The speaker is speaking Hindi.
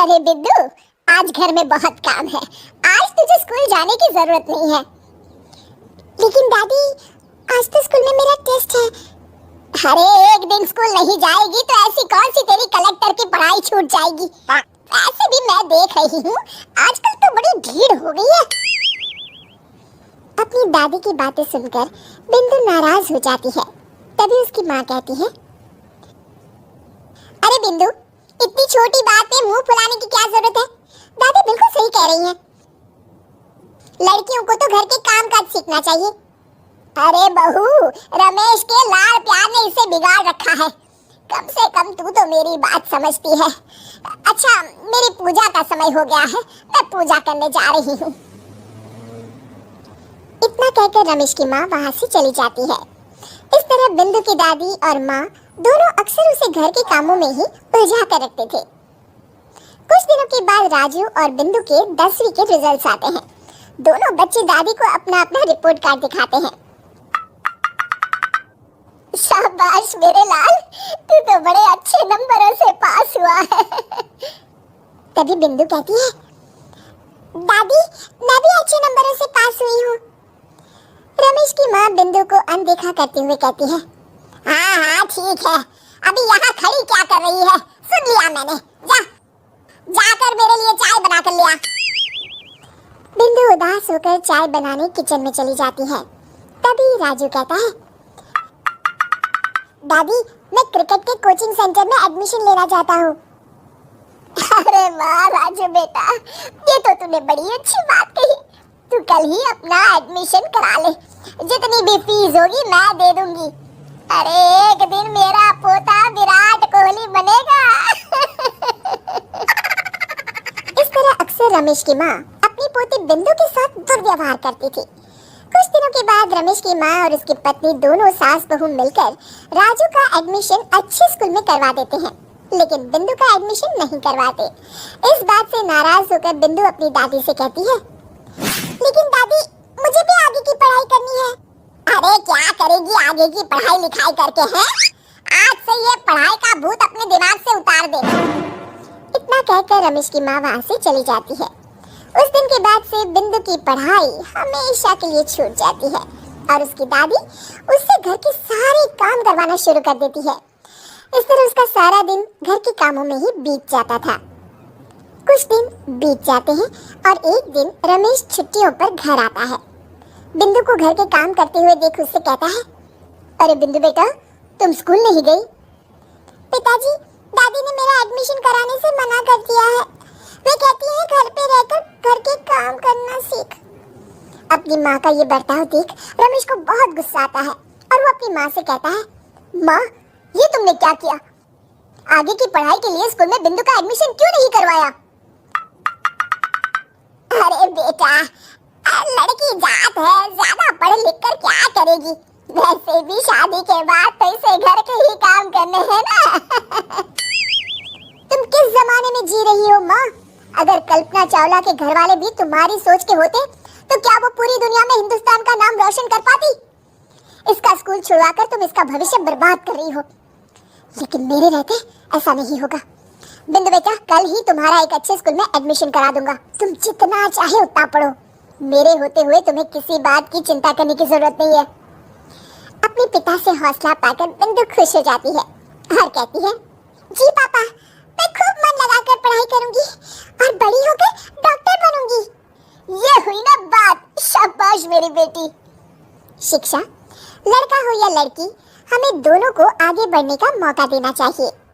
अरे बिंदु, आज घर में बहुत काम है। आज तुझे स्कूल जाने की जरूरत नहीं है। लेकिन दादी, आज तो स्कूल में मेरा टेस्ट है। अरे एक दिन स्कूल नहीं जाएगी तो ऐसी कौन सी तेरी कलेक्टर की पढ़ाई छूट जाएगी। वैसे भी मैं देख रही हूँ आजकल तो बड़ी भीड़ हो गई है। अपनी दादी की बातें सुनकर बिंदु नाराज हो जाती है। तभी उसकी माँ कहती है, अरे बिंदु, इतनी छोटी बात पे मुंह फुलाने की क्या जरूरत है। दादी बिल्कुल सही कह रही हैं। लड़कियों को तो घर के काम काज सीखना चाहिए। अरे बहू, रमेश के लाड़ प्यार ने इसे बिगाड़ रखा है। कम से कम तू तो मेरी बात समझती है। अच्छा, मेरी पूजा का समय हो गया है, मैं पूजा करने जा रही हूँ। इतना कहकर रमेश की माँ वहाँ से चली जाती है। इस तरह बिंदु की दादी और माँ दोनों अक्सर उसे घर के कामों में ही उलझा कर रखते थे। कुछ दिनों के बाद राजू और बिंदु के 10वीं के रिजल्ट्स आते हैं। दोनों बच्चे दादी को अपना अपना रिपोर्ट कार्ड दिखाते हैं। शाबाश मेरे लाल, तू तो बड़े अच्छे नंबरों से पास हुआ है। तभी बिंदु कहती है, दादी मैं भी अच्छे नंबरों से पास हुई हूँ। रमेश की माँ बिंदु को अनदेखा करते हुए कहती है, हाँ हाँ ठीक है, अभी यहाँ खड़ी क्या कर रही है, सुन लिया मैंने, जाकर मेरे लिए चाय बना कर ले आ। बिंदु उदास होकर चाय बनाने किचन में चली जाती है। तभी राजू कहता है, दादी मैं क्रिकेट के कोचिंग सेंटर में एडमिशन लेना चाहता हूँ। अरे वाह राजू बेटा, ये तो तूने बड़ी अच्छी बात कही। तू कल ही अपना एडमिशन करा ले, जितनी भी फीस होगी मैं दे दूंगी। अरे एक दिन मेरा पोता विराट कोहली बनेगा। इस तरह अक्सर रमेश की माँ अपनी पोती बिंदु के साथ दुर्व्यवहार करती थी। कुछ दिनों के बाद रमेश की माँ और उसकी पत्नी दोनों सास बहू मिलकर राजू का एडमिशन अच्छे स्कूल में करवा देते हैं, लेकिन बिंदु का एडमिशन नहीं करवाते। इस बात से नाराज होकर बिंदु अपनी दादी से कहती है, लेकिन दादी मुझे भी आगे की पढ़ाई करनी है। अरे क्या करेगी आगे की पढ़ाई लिखाई करके है? आज से ये पढ़ाई का भूत अपने दिमाग से उतार दे। इतना कहकर रमेश की माँ वहाँ से चली जाती है। उस दिन के बाद से बिंदु की पढ़ाई हमेशा के लिए छूट जाती है और उसकी दादी उससे घर के सारे काम करवाना शुरू कर देती है। इस तरह उसका सारा दिन घर के कामों में ही बीत जाता था। कुछ दिन बीत जाते हैं और एक दिन रमेश छुट्टियों पर घर आता है। बिंदु को घर के काम करते हुए देख उससे कहता है, अरे बिंदु बेटा, तुम स्कूल नहीं गई? पिताजी, दादी ने मेरा एडमिशन कराने से मना कर दिया है। वे कहती है घर पे रहकर घर के काम करना सीख। अपनी माँ का ये बर्ताव देख रमेश को बहुत गुस्सा आता है और वो अपनी माँ से कहता है, माँ ये तुमने क्या किया? आगे की पढ़ाई के लिए स्कूल में बिंदु का एडमिशन क्यों नहीं करवाया? अरे बेटा, लड़की जात है, ज्यादा पढ़ लिख कर क्या करेगी? वैसे भी शादी के बाद तो इसे घर के ही काम करने हैं ना। तुम किस जमाने में जी रही हो माँ? अगर कल्पना चावला के घर वाले भी तुम्हारी सोच के होते तो क्या वो पूरी दुनिया में हिंदुस्तान का नाम रोशन कर पाती? इसका स्कूल छुड़वाकर तुम इसका भविष्य बर्बाद कर रही हो, लेकिन मेरे रहते ऐसा नहीं होगा। बिंदु बेटा, कल ही तुम्हारा एक अच्छे स्कूल में एडमिशन करा दूंगा। तुम जितना चाहे उतना पढ़ो। मेरे होते हुए तुम्हें किसी बात की चिंता करने की जरूरत नहीं है। अपने पिता से हौसला पाकर बिंदु खुश हो जाती है और कहती है, जी पापा, मैं खूब मन लगाकर पढ़ाई करूंगी और बड़ी होकर डॉक्टर बनूंगी। ये हुई ना बात, शाबाश मेरी बेटी। शिक्षा, लड़का हो या लड़की, हमें दोनों को आगे बढ़ने का मौका देना चाहिए।